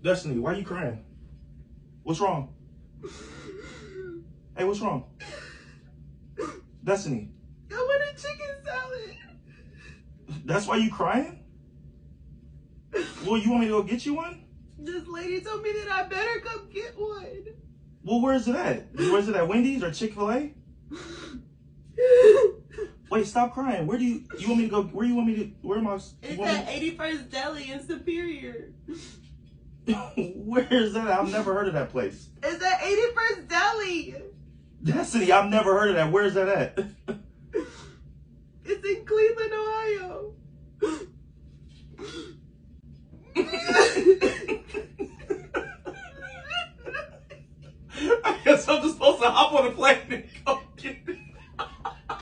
Destiny, why are you crying? What's wrong? Hey, what's wrong? Destiny. I want a chicken salad. That's why you crying? Well, you want me to go get you one? This lady told me that I better come get one. Well, where's it at? Where's it at? Wendy's or Chick-fil-A? Wait, stop crying. Where do you want me to go? Where you want me to? Where am I? It's at 81st Deli in Superior. Where is that? I've never heard of that place. It's at 81st Deli. Destiny, I've never heard of that. Where is that at? It's in Cleveland, Ohio. I guess I'm just supposed to hop on a plane and go.